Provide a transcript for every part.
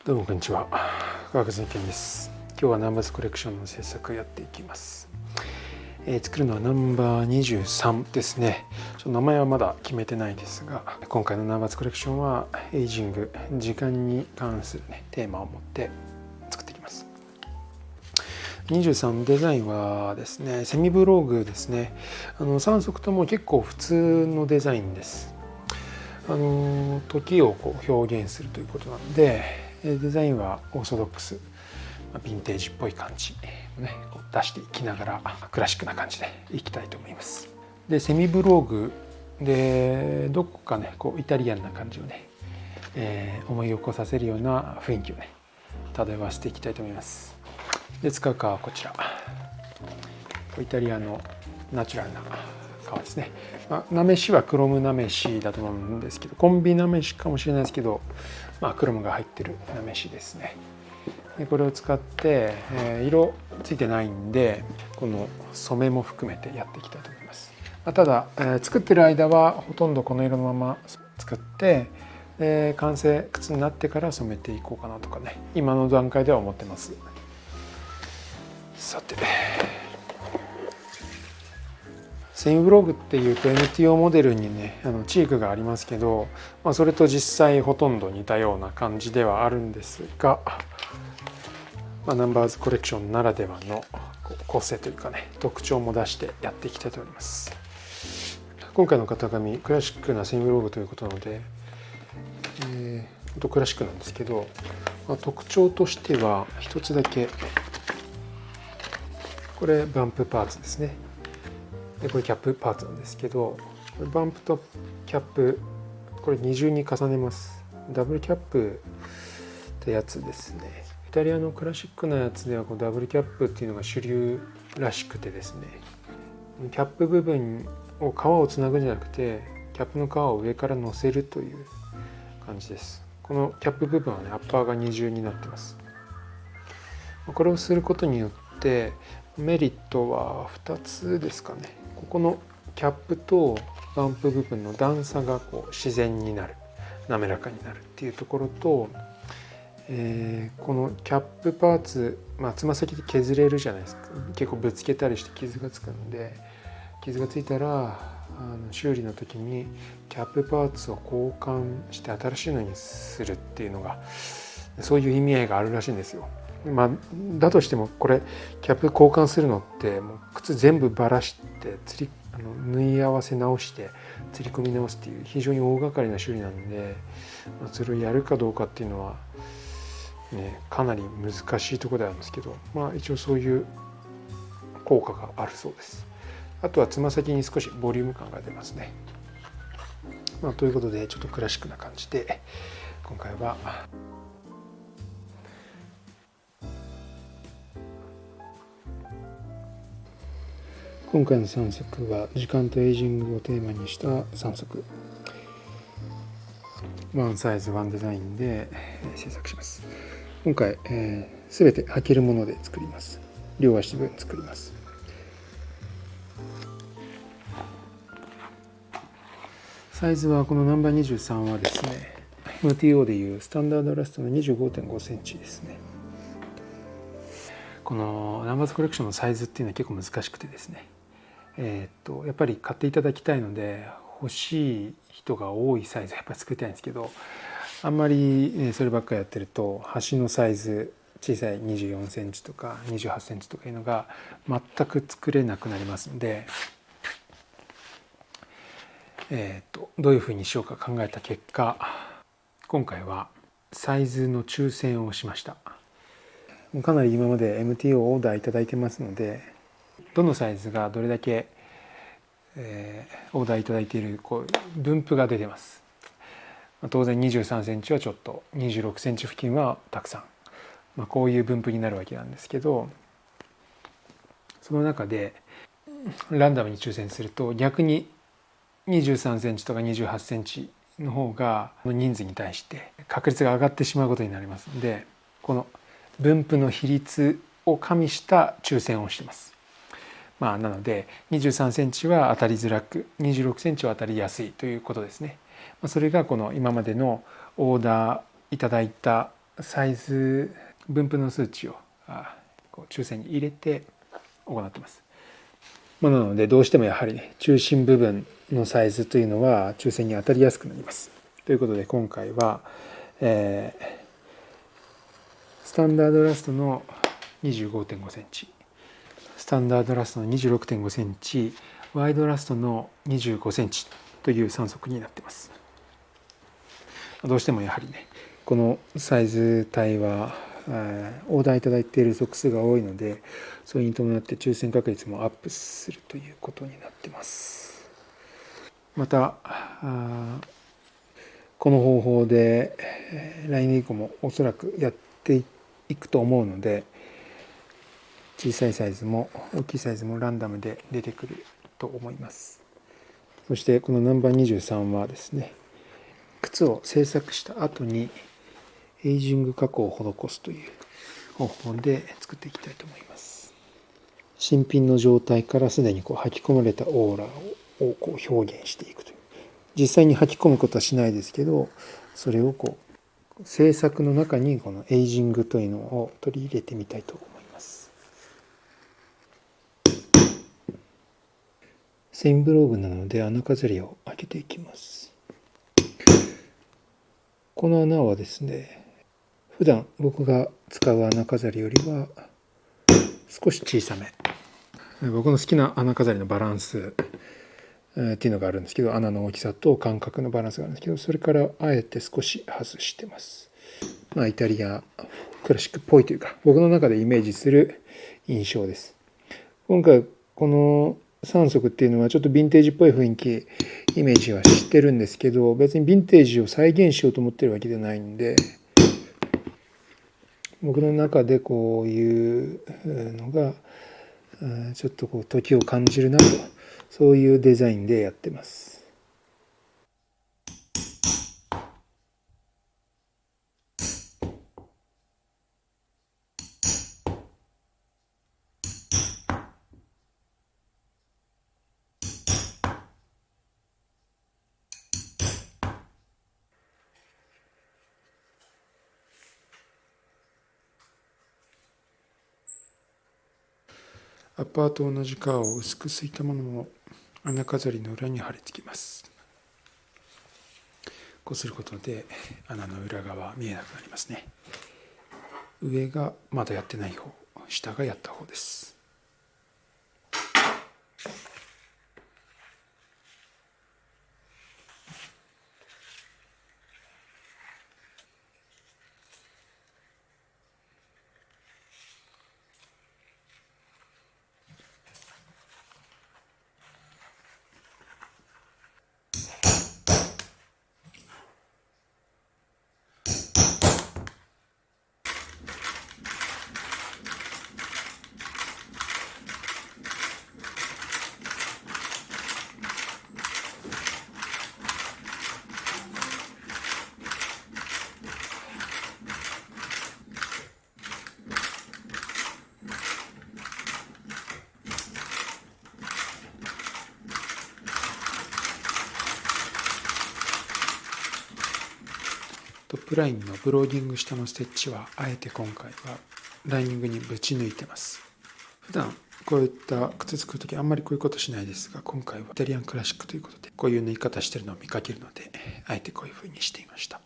どうもこんにちは。科学人研です。今日はナンバーズコレクションの制作をやっていきます。作るのはナンバー23ですね。名前はまだ決めてないですが、今回のナンバーズコレクションはエイジング、時間に関する、テーマを持って作っていきます。23デザインはですね、セミブログですね。3足とも結構普通のデザインです。時を表現するということなので、デザインはオーソドックス、ヴィンテージっぽい感じをね、出していきながらクラシックな感じでいきたいと思います。でセミブログでどこかねイタリアンな感じをね、思い起こさせるような雰囲気をね漂わせていきたいと思います。で使う革はこちら、イタリアのナチュラルな革ですね。なめしはクロムなめしだと思うんですけど、コンビなめしかもしれないですけど、クロムが入ってるなめしですね。でこれを使って、色ついてないんでこの染めも含めてやっていきたいと思います。ただ、作ってる間はほとんどこの色のまま作って、完成靴になってから染めていこうかなとかね、今の段階では思ってます。さてセミブログっていうと NTO モデルにねチークがありますけど、それと実際ほとんど似たような感じではあるんですが、ナンバーズコレクションならではの個性というかね特徴も出してやっていきたいと思います。今回の型紙クラシックなセミブログということなので、クラシックなんですけど、特徴としては一つだけ、これバンプパーツですね。でこれキャップパーツなんですけど、バンプとキャップこれ二重に重ねます。ダブルキャップってやつですね。イタリアのクラシックなやつではダブルキャップっていうのが主流らしくてですね、キャップ部分を革をつなぐんじゃなくてキャップの革を上から乗せるという感じです。このキャップ部分はねアッパーが二重になってます。これをすることによってメリットは2つですかね。ここのキャップとバンプ部分の段差が自然になる、滑らかになるっていうところと、このキャップパーツ、つま先で削れるじゃないですか。結構ぶつけたりして傷がつくので、傷がついたら修理の時にキャップパーツを交換して新しいのにするっていうのが、そういう意味合いがあるらしいんですよ。だとしてもこれキャップ交換するのってもう靴全部ばらして縫い合わせ直して釣り込み直すっていう非常に大掛かりな修理なんで、それをやるかどうかっていうのはねかなり難しいところであるんですけど、一応そういう効果があるそうです。あとはつま先に少しボリューム感が出ますね。ということでちょっとクラシックな感じで今回は今回の3足は時間とエイジングをテーマにした3足、ワンサイズワンデザインで制作します。今回、全て履けるもので作ります。両足分作ります。サイズはこのナンバー23はですね MTO でいうスタンダードラストの 25.5 センチですね。このナンバーズコレクションのサイズっていうのは結構難しくてですね、やっぱり買っていただきたいので欲しい人が多いサイズをやっぱり作りたいんですけど、あんまりそればっかりやってると端のサイズ小さい24センチとか28センチとかいうのが全く作れなくなりますので、どういうふうにしようか考えた結果、今回はサイズの抽選をしました。かなり今まで MTO をオーダーいただいてますので、どのサイズがどれだけ、オーダーいただいている分布が出てます。当然23センチはちょっと、26センチ付近はたくさん、こういう分布になるわけなんですけど、その中でランダムに抽選すると逆に23センチとか28センチの方が人数に対して確率が上がってしまうことになりますので、この分布の比率を加味した抽選をしています。なので23センチは当たりづらく26センチは当たりやすいということですね。それがこの今までのオーダーいただいたサイズ分布の数値を抽選に入れて行ってます。なのでどうしてもやはりね、中心部分のサイズというのは抽選に当たりやすくなります。ということで今回は、スタンダードラストの 25.5 センチ、スタンダードラストの 26.5 センチ、ワイドラストの25センチという3足になっています。どうしてもやはりね、このサイズ帯はオーダーいただいている足数が多いので、それに伴って抽選確率もアップするということになっています。またこの方法で来年以降もおそらくやっていくと思うので、小さいサイズも大きいサイズもランダムで出てくると思います。そしてこのナンバー23はですね、靴を製作した後にエイジング加工を施すという方法で作っていきたいと思います。新品の状態からすでに履き込まれたオーラを表現していくという。実際に履き込むことはしないですけど、それを制作の中にこのエイジングというのを取り入れてみたいと思います。セインブローグなので穴飾りを開けていきます。この穴はですね、普段僕が使う穴飾りよりは少し小さめ。僕の好きな穴飾りのバランスっていうのがあるんですけど、穴の大きさと間隔のバランスがあるんですけど、それからあえて少し外してます。イタリアクラシックっぽいというか、僕の中でイメージする印象です。今回この3足っていうのはちょっとヴィンテージっぽい雰囲気イメージはしてるんですけど、別にヴィンテージを再現しようと思ってるわけではないんで、僕の中でこういうのがちょっと時を感じるなと、そういうデザインでやってます。アッパーと同じ革を薄くすいたものを穴飾りの裏に貼り付けます。こうすることで穴の裏側見えなくなりますね。上がまだやってない方、下がやった方です。トップラインのブローディング下のステッチはあえて今回はライニングにぶち抜いてます。普段こういった靴作るときあんまりこういうことしないですが、今回はイタリアンクラシックということでこういう縫い方してるのを見かけるので、あえてこういうふうにしていました。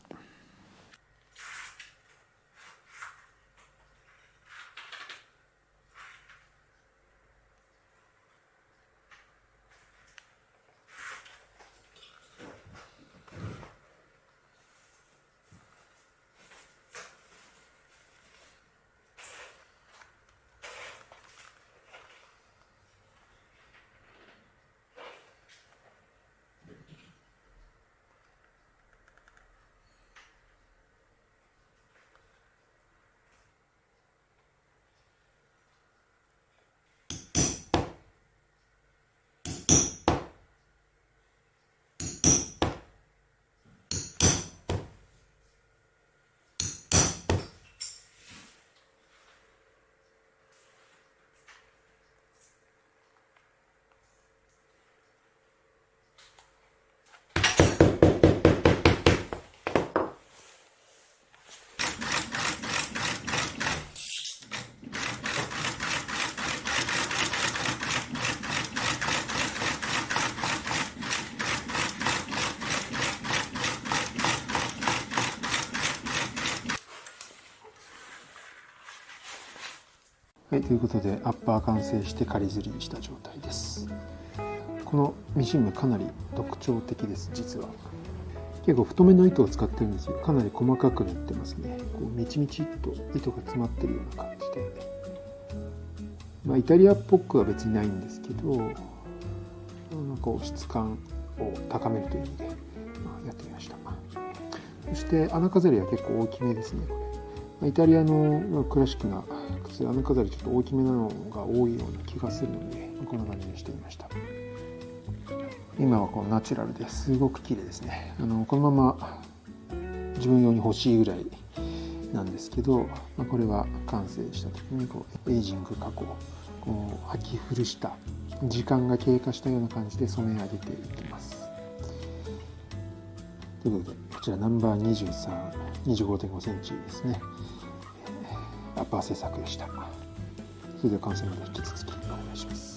はい、ということでアッパー完成して仮刷りにした状態です。このミシン目かなり特徴的です。実は結構太めの糸を使ってるんですよ。かなり細かく縫ってますね。こうみちみちっと糸が詰まってるような感じで、イタリアっぽくは別にないんですけど、こう質感を高めるという意味でやってみました。そして穴飾りは結構大きめですね。これイタリアのクラシックな靴、穴飾りちょっと大きめなのが多いような気がするので、こんな感じにしてみました。今はこのナチュラルですごく綺麗ですね。このまま自分用に欲しいぐらいなんですけど、これは完成した時にこうエイジング加工、こう履き古した時間が経過したような感じで染め上げていきます。ということで、こちらナンバー23、25.5 センチですね。アッパー製作でした。それでは完成まで引き続きお願いします。